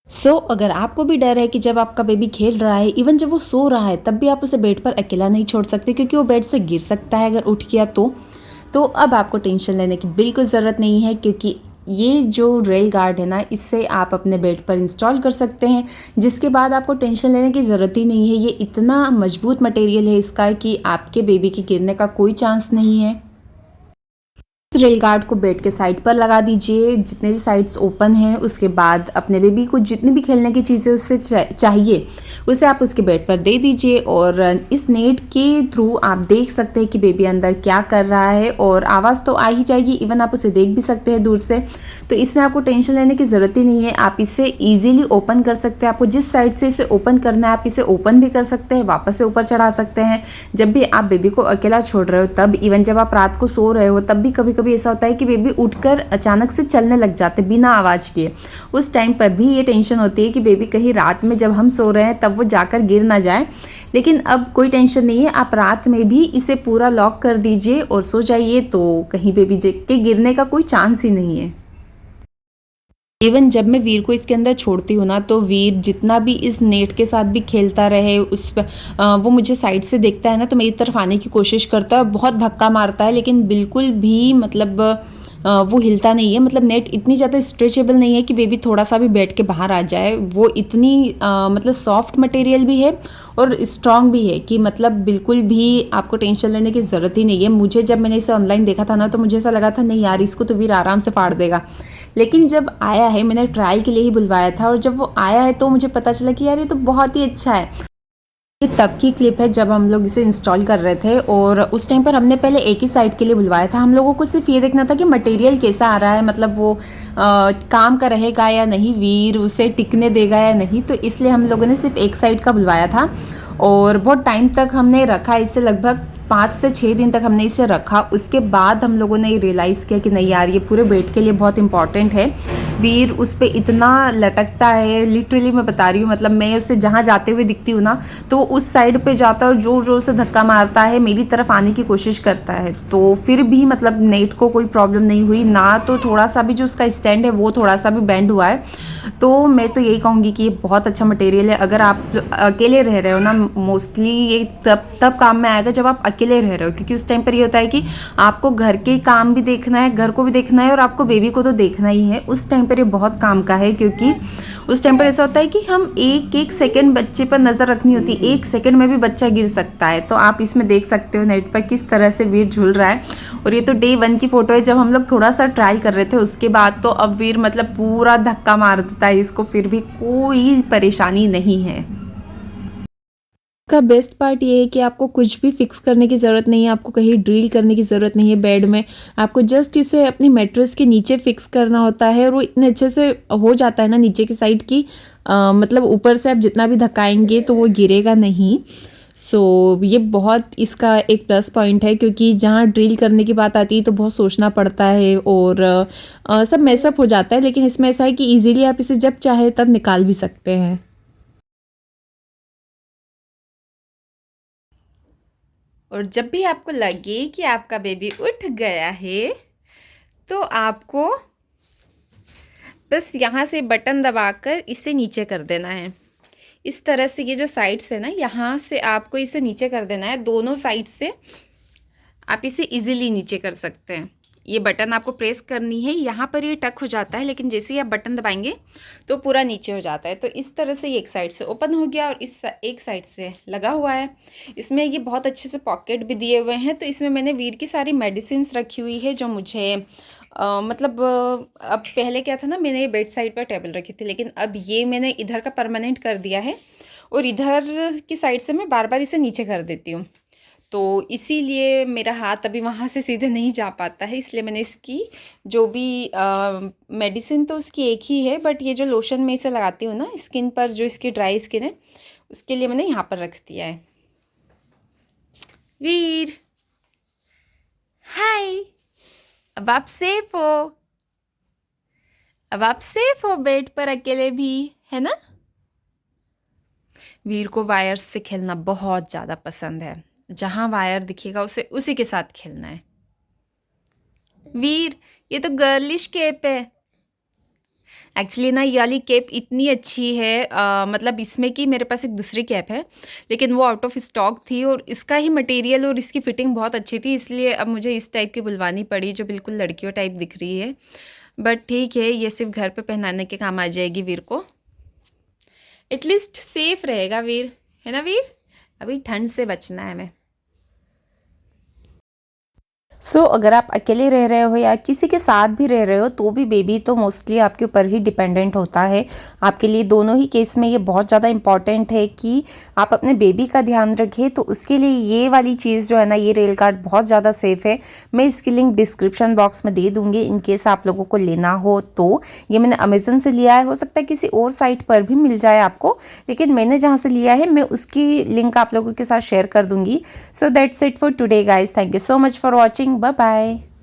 अगर आपको भी डर है कि जब आपका बेबी खेल रहा है, इवन जब वो सो रहा है, तब भी आप उसे बेड पर अकेला नहीं छोड़ सकते, क्योंकि वो बेड से गिर सकता है अगर उठ गया तो अब आपको टेंशन लेने की बिल्कुल ज़रूरत नहीं है, क्योंकि ये जो रेल गार्ड है ना, इससे आप अपने बेड पर इंस्टॉल कर सकते हैं, जिसके बाद आपको टेंशन लेने की ज़रूरत ही नहीं है। ये इतना मजबूत मटेरियल है इसका कि आपके बेबी के गिरने का कोई चांस नहीं है। रेल गार्ड को बेड के साइड पर लगा दीजिए, जितने भी साइड्स ओपन हैं। उसके बाद अपने बेबी को जितनी भी खेलने की चीज़ें उससे चाहिए, उसे आप उसके बेड पर दे दीजिए, और इस नेट के थ्रू आप देख सकते हैं कि बेबी अंदर क्या कर रहा है, और आवाज़ तो आ ही जाएगी, इवन आप उसे देख भी सकते हैं दूर से। तो इसमें आपको टेंशन लेने की ज़रूरत ही नहीं है। आप इसे ईजिली ओपन कर सकते हैं। आपको जिस साइड से इसे ओपन करना है, आप इसे ओपन भी कर सकते हैं, वापस से ऊपर चढ़ा सकते हैं। जब भी आप बेबी को अकेला छोड़ रहे हो तब, इवन जब आप रात को सो रहे हो तब भी कभी कभी ऐसा होता है कि बेबी उठकर अचानक से चलने लग जाते बिना आवाज़ किए। उस टाइम पर भी ये टेंशन होती है कि बेबी कहीं रात में जब हम सो रहे हैं तब वो जाकर गिर ना जाए। लेकिन अब कोई टेंशन नहीं है, आप रात में भी इसे पूरा लॉक कर दीजिए और सो जाइए, तो कहीं बेबी के गिरने का कोई चांस ही नहीं है। इवन जब मैं वीर को इसके अंदर छोड़ती हूँ ना, तो वीर जितना भी इस नेट के साथ भी खेलता रहे, वो मुझे साइड से देखता है ना, तो मेरी तरफ आने की कोशिश करता है और बहुत धक्का मारता है, लेकिन बिल्कुल भी मतलब वो हिलता नहीं है। मतलब नेट इतनी ज़्यादा स्ट्रेचेबल नहीं है कि बेबी थोड़ा सा भी बैठ के बाहर आ जाए। वो इतनी मतलब सॉफ्ट मटेरियल भी है और स्ट्रॉन्ग भी है कि मतलब बिल्कुल भी आपको टेंशन लेने की ज़रूरत ही नहीं है। मुझे जब मैंने इसे ऑनलाइन देखा था ना, तो मुझे ऐसा लगा था नहीं यार, इसको तो वीर आराम से फाड़ देगा। लेकिन जब आया है, मैंने ट्रायल के लिए ही बुलवाया था, और जब वो आया है तो मुझे पता चला कि यार ये तो बहुत ही अच्छा है। ये तब की क्लिप है जब हम लोग इसे इंस्टॉल कर रहे थे, और उस टाइम पर हमने पहले एक ही साइड के लिए बुलवाया था। हम लोगों को सिर्फ ये देखना था कि मटेरियल कैसा आ रहा है, मतलब वो काम का रहेगा या नहीं, वीर उसे टिकने देगा या नहीं। तो इसलिए हम लोगों ने सिर्फ एक साइड का बुलवाया था, और बहुत टाइम तक हमने रखा इसे, लगभग 5 से 6 दिन तक हमने इसे रखा। उसके बाद हम लोगों ने रियलाइज़ किया कि नहीं यार, ये पूरे बेड के लिए बहुत इंपॉर्टेंट है। वीर उस पर इतना लटकता है, लिटरली मैं बता रही हूँ, मतलब मैं उसे जहाँ जाते हुए दिखती हूँ ना, तो उस साइड पे जाता है और जोर जोर से धक्का मारता है, मेरी तरफ आने की कोशिश करता है। तो फिर भी मतलब नेट को कोई प्रॉब्लम नहीं हुई ना, तो थोड़ा सा भी जो उसका स्टैंड है वो थोड़ा सा भी बेंड हुआ है। तो मैं तो यही कहूँगी कि ये बहुत अच्छा मटेरियल है। अगर आप अकेले रह रहे हो ना, मोस्टली ये तब काम में आएगा जब आप अकेले रह रहे हो, क्योंकि उस टाइम पर ये होता है कि आपको घर के काम भी देखना है, घर को भी देखना है, और आपको बेबी को तो देखना ही है। उस टाइम पर ये बहुत काम का है, क्योंकि उस टाइम पर ऐसा होता है कि हम एक एक सेकंड बच्चे पर नज़र रखनी होती है। एक सेकंड में भी बच्चा गिर सकता है। तो आप इसमें देख सकते हो नेट पर किस तरह से वीर झूल रहा है। और ये तो डे 1 की फ़ोटो है, जब हम लोग थोड़ा सा ट्रायल कर रहे थे। उसके बाद तो अब वीर मतलब पूरा धक्का मार देता है इसको, फिर भी कोई परेशानी नहीं है। इसका बेस्ट पार्ट ये है कि आपको कुछ भी फिक्स करने की ज़रूरत नहीं है, आपको कहीं ड्रिल करने की ज़रूरत नहीं है बेड में। आपको जस्ट इसे अपनी मैट्रेस के नीचे फिक्स करना होता है, और वो इतने अच्छे से हो जाता है ना नीचे की साइड की, मतलब ऊपर से आप जितना भी धक्काएंगे तो वो गिरेगा नहीं। ये बहुत इसका एक प्लस पॉइंट है, क्योंकि जहाँ ड्रिल करने की बात आती है तो बहुत सोचना पड़ता है, और सब मैसअप हो जाता है। लेकिन इसमें ऐसा है कि ईजिली आप इसे जब चाहे तब निकाल भी सकते हैं। और जब भी आपको लगे कि आपका बेबी उठ गया है, तो आपको बस यहाँ से बटन दबाकर इसे नीचे कर देना है। इस तरह से ये जो साइड्स है ना, यहाँ से आपको इसे नीचे कर देना है। दोनों साइड से आप इसे इजीली नीचे कर सकते हैं। ये बटन आपको प्रेस करनी है, यहाँ पर ये टक हो जाता है, लेकिन जैसे ही आप बटन दबाएंगे तो पूरा नीचे हो जाता है। तो इस तरह से ये एक साइड से ओपन हो गया और इस एक साइड से लगा हुआ है। इसमें ये बहुत अच्छे से पॉकेट भी दिए हुए हैं। तो इसमें मैंने वीर की सारी मेडिसिन्स रखी हुई है, जो मुझे मतलब अब पहले क्या था ना, मैंने ये बेड साइड पर टेबल रखी थी, लेकिन अब ये मैंने इधर का परमानेंट कर दिया है, और इधर की साइड से मैं बार बार इसे नीचे कर देती हूँ। तो इसीलिए मेरा हाथ अभी वहाँ से सीधे नहीं जा पाता है, इसलिए मैंने इसकी जो भी मेडिसिन तो उसकी एक ही है, बट ये जो लोशन मैं इसे लगाती हूँ ना स्किन पर, जो इसकी ड्राई स्किन है, उसके लिए मैंने यहाँ पर रख दिया है। वीर, हाय, अब आप सेफ हो। अब आप सेफ हो बेड पर अकेले भी, है ना। वीर को वायर से खेलना बहुत ज़्यादा पसंद है। जहाँ वायर दिखेगा उसे उसी के साथ खेलना है। वीर, ये तो गर्लिश केप है। एक्चुअली ना ये वाली कैप इतनी अच्छी है, मतलब इसमें कि मेरे पास एक दूसरी कैप है लेकिन वो आउट ऑफ स्टॉक थी और इसका ही मटेरियल और इसकी फ़िटिंग बहुत अच्छी थी, इसलिए अब मुझे इस टाइप की बुलवानी पड़ी जो बिल्कुल लड़कियों टाइप दिख रही है। बट ठीक है, ये सिर्फ घर पे पहनाने के काम आ जाएगी वीर को, एटलीस्ट सेफ रहेगा वीर, है ना वीर? अभी ठंड से बचना है हमें। अगर आप अकेले रह रहे हो या किसी के साथ भी रह रहे हो तो भी बेबी तो मोस्टली आपके ऊपर ही डिपेंडेंट होता है। आपके लिए दोनों ही केस में ये बहुत ज़्यादा इम्पॉर्टेंट है कि आप अपने बेबी का ध्यान रखें, तो उसके लिए ये वाली चीज़ जो है ना, ये रेल कार्ड बहुत ज़्यादा सेफ़ है। मैं इसकी लिंक डिस्क्रिप्शन बॉक्स में दे दूँगी इन केस आप लोगों को लेना हो तो। ये मैंने अमेज़न से लिया है, हो सकता है किसी और साइट पर भी मिल जाए आपको, लेकिन मैंने जहाँ से लिया है मैं उसकी लिंक आप लोगों के साथ शेयर कर दूँगी। So that's it for today guys, thank you so much for watching, bye bye.